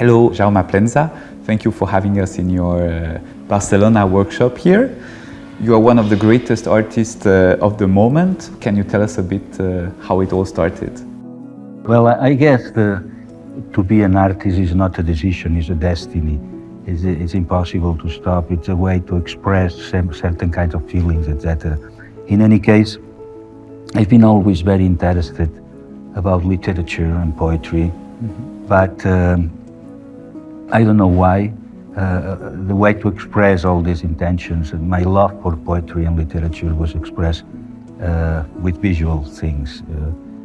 Hello, Jaume Plensa. Thank you for having us in your Barcelona workshop here. You are one of the greatest artists of the moment. Can you tell us a bit how it all started? Well, I guess to be an artist is not a decision, it's a destiny. It's impossible to stop. It's a way to express certain kinds of feelings, etc. In any case, I've been always very interested about literature and poetry, but I don't know why. The way to express all these intentions, and my love for poetry and literature was expressed with visual things,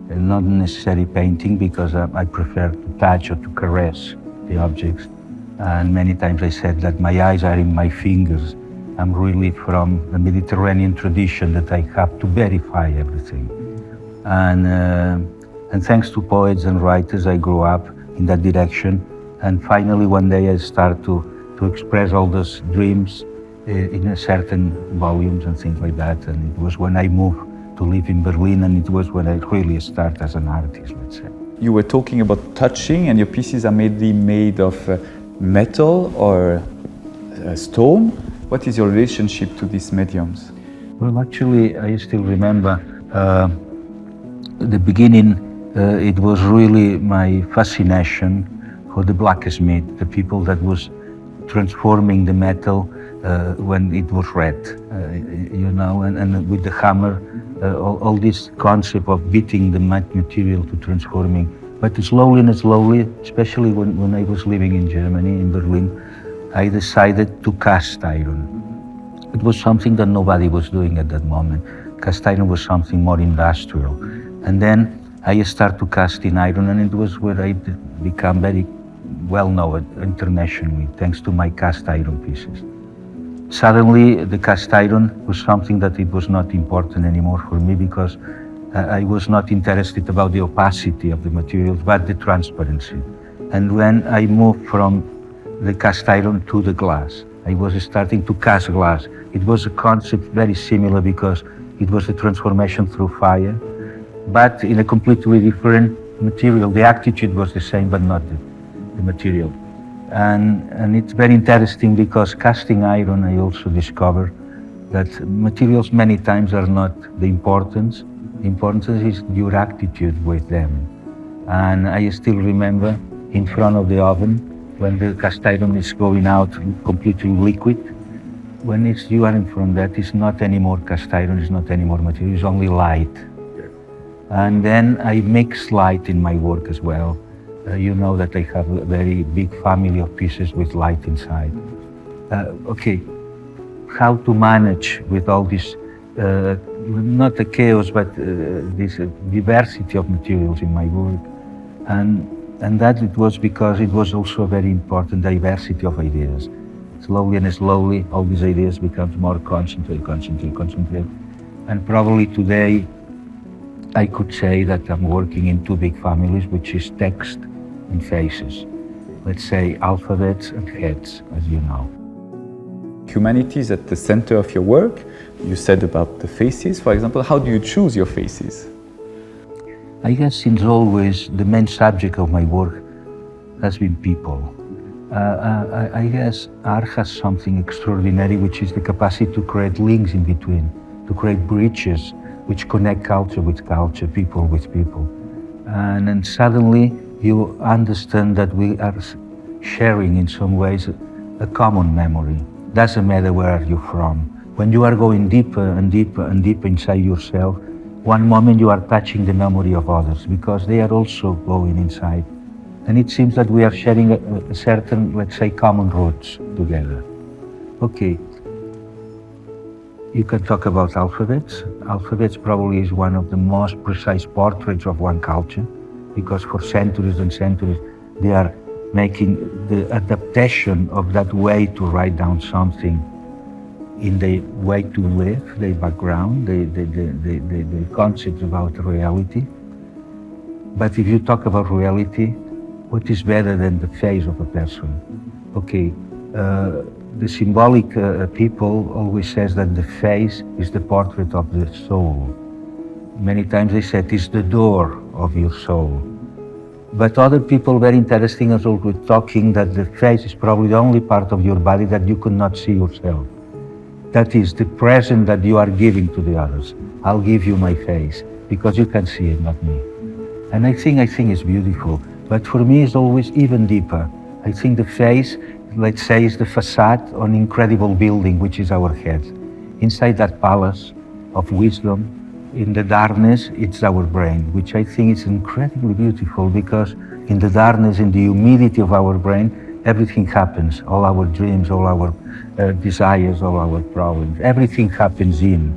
and not necessarily painting, because I prefer to touch or to caress the objects. And many times I said that my eyes are in my fingers. I'm really from the Mediterranean tradition that I have to verify everything. And thanks to poets and writers, I grew up in that direction. And finally, one day I started to express all those dreams in a certain volumes and things like that. And it was when I moved to live in Berlin, and it was when I really started as an artist, let's say. You were talking about touching, and your pieces are mainly made of metal or stone. What is your relationship to these mediums? Well, actually, I still remember the beginning. It was really my fascination for the blacksmith, the people that was transforming the metal when it was red, and with the hammer, all this concept of beating the material to transforming. But slowly and slowly, especially when I was living in Germany, in Berlin, I decided to cast iron. It was something that nobody was doing at that moment. Cast iron was something more industrial. And then I started to cast in iron, and it was where I became very well known internationally, thanks to my cast iron pieces. Suddenly, the cast iron was something that it was not important anymore for me, because I was not interested about the opacity of the materials, but the transparency. And when I moved from the cast iron to the glass, I was starting to cast glass. It was a concept very similar, because it was a transformation through fire, but in a completely different material. The attitude was the same, but not the material. And it's very interesting, because casting iron, I also discovered that materials many times are not the importance. The importance is your attitude with them. And I still remember in front of the oven, when the cast iron is going out completely liquid, when you are in front of that, it's not anymore cast iron, it's not anymore material, it's only light. And then I mix light in my work as well. You know that I have a very big family of pieces with light inside. Okay, how to manage with all this, not the chaos, but this diversity of materials in my work. And that it was because it was also a very important diversity of ideas. Slowly and slowly, all these ideas become more concentrated. And probably today, I could say that I'm working in two big families, which is text and faces. Let's say alphabets and heads, as you know. Humanity is at the center of your work. You said about the faces, for example. How do you choose your faces? I guess since always the main subject of my work has been people. I guess art has something extraordinary, which is the capacity to create links in between, to create bridges which connect culture with culture, people with people. And then suddenly you understand that we are sharing in some ways a common memory. Doesn't matter where you're from. When you are going deeper and deeper and deeper inside yourself, one moment you are touching the memory of others, because they are also going inside. And it seems that we are sharing a certain, let's say, common roots together. Okay. You can talk about alphabets. Alphabets probably is one of the most precise portraits of one culture, because for centuries and centuries, they are making the adaptation of that way to write down something in the way to live, the background, the concepts about reality. But if you talk about reality, what is better than the face of a person? Okay. The symbolic people always says that the face is the portrait of the soul. Many times they said it's the door of your soul. But other people, very interesting, are also talking that the face is probably the only part of your body that you could not see yourself. That is the present that you are giving to the others. I'll give you my face because you can see it, not me. And I think it's beautiful. But for me, it's always even deeper. I think the face, let's say, is the facade on an incredible building, which is our head. Inside that palace of wisdom, in the darkness, it's our brain, which I think is incredibly beautiful because in the darkness, in the humidity of our brain, everything happens. All our dreams, all our desires, all our problems, everything happens in.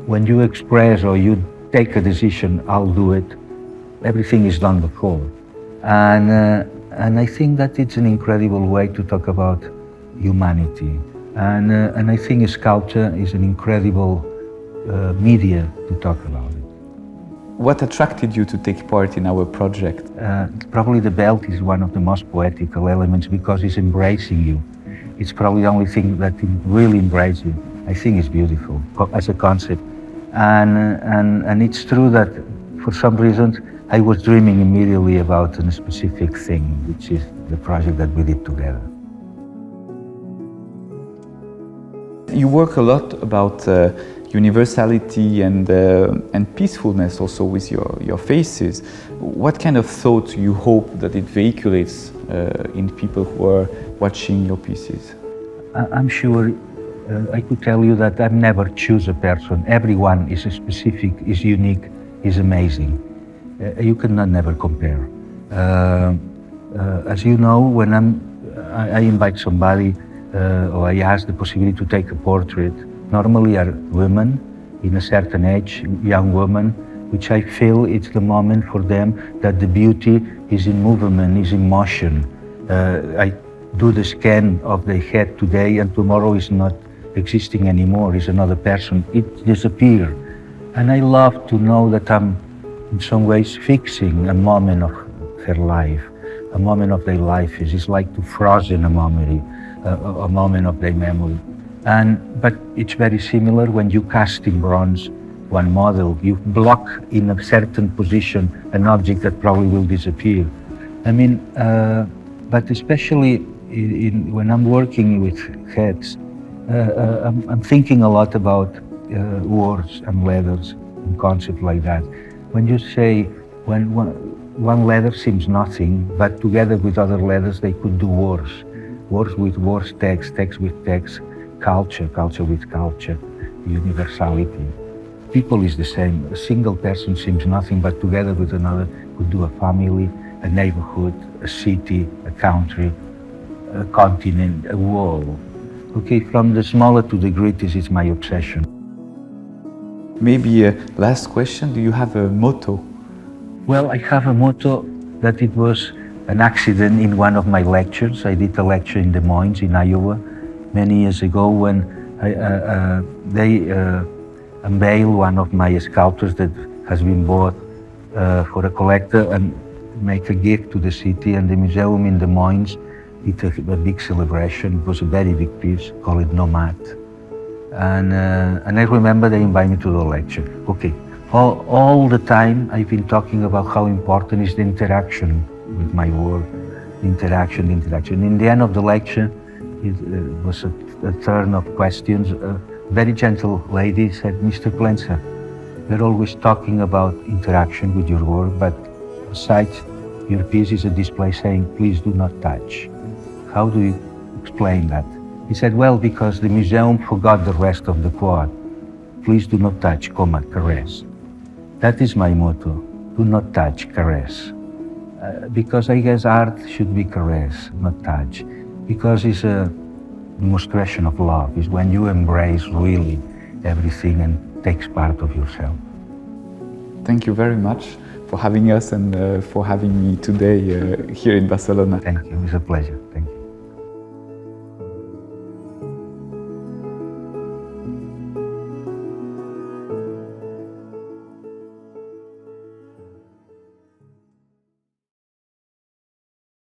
When you express or you take a decision, I'll do it, everything is done before. And I think that it's an incredible way to talk about humanity. And I think sculpture is an incredible media to talk about it. What attracted you to take part in our project? Probably the belt is one of the most poetical elements because it's embracing you. It's probably the only thing that really embraces you. I think it's beautiful as a concept. And it's true that for some reasons I was dreaming immediately about a specific thing, which is the project that we did together. You work a lot about universality and peacefulness also with your faces. What kind of thought you hope that it vehiculates in people who are watching your pieces? I'm sure I could tell you that I never choose a person. Everyone is specific, is unique, is amazing. You cannot never compare. As you know, when I invite somebody or I ask the possibility to take a portrait, normally are women in a certain age, young women, which I feel it's the moment for them that the beauty is in movement, is in motion. I do the scan of the head today and tomorrow is not existing anymore, is another person, it disappears. And I love to know that I'm in some ways fixing a moment of her life, a moment of their life. It's like to frozen a memory, a moment of their memory. But it's very similar when you cast in bronze one model, you block in a certain position an object that probably will disappear. I mean, but especially when I'm working with heads, I'm thinking a lot about words and letters and concepts like that. When you say, when one letter seems nothing, but together with other letters they could do words. Words with words, text with text, culture with culture, universality. People is the same. A single person seems nothing, but together with another could do a family, a neighborhood, a city, a country, a continent, a world. Okay, from the smaller to the greatest is my obsession. Maybe a last question, do you have a motto? Well, I have a motto that it was an accident in one of my lectures. I did a lecture in Des Moines in Iowa many years ago when they unveiled one of my sculptures that has been bought for a collector and make a gift to the city, and the museum in Des Moines did a big celebration. It was a very big piece, called it Nomad. And I remember they invited me to the lecture. Okay, all the time I've been talking about how important is the interaction with my work, interaction. In the end of the lecture, it was a turn of questions. A very gentle lady said, "Mr. Plensa, you're always talking about interaction with your work, but besides your piece is a display saying, please do not touch. How do you explain that?" He said, "Well, because the museum forgot the rest of the quote. Please do not touch, comma, caress." That is my motto, do not touch, caress. Because I guess art should be caress, not touch. Because it's a demonstration of love. It's when you embrace really everything and takes part of yourself. Thank you very much for having us and for having me today here in Barcelona. Thank you, it's a pleasure.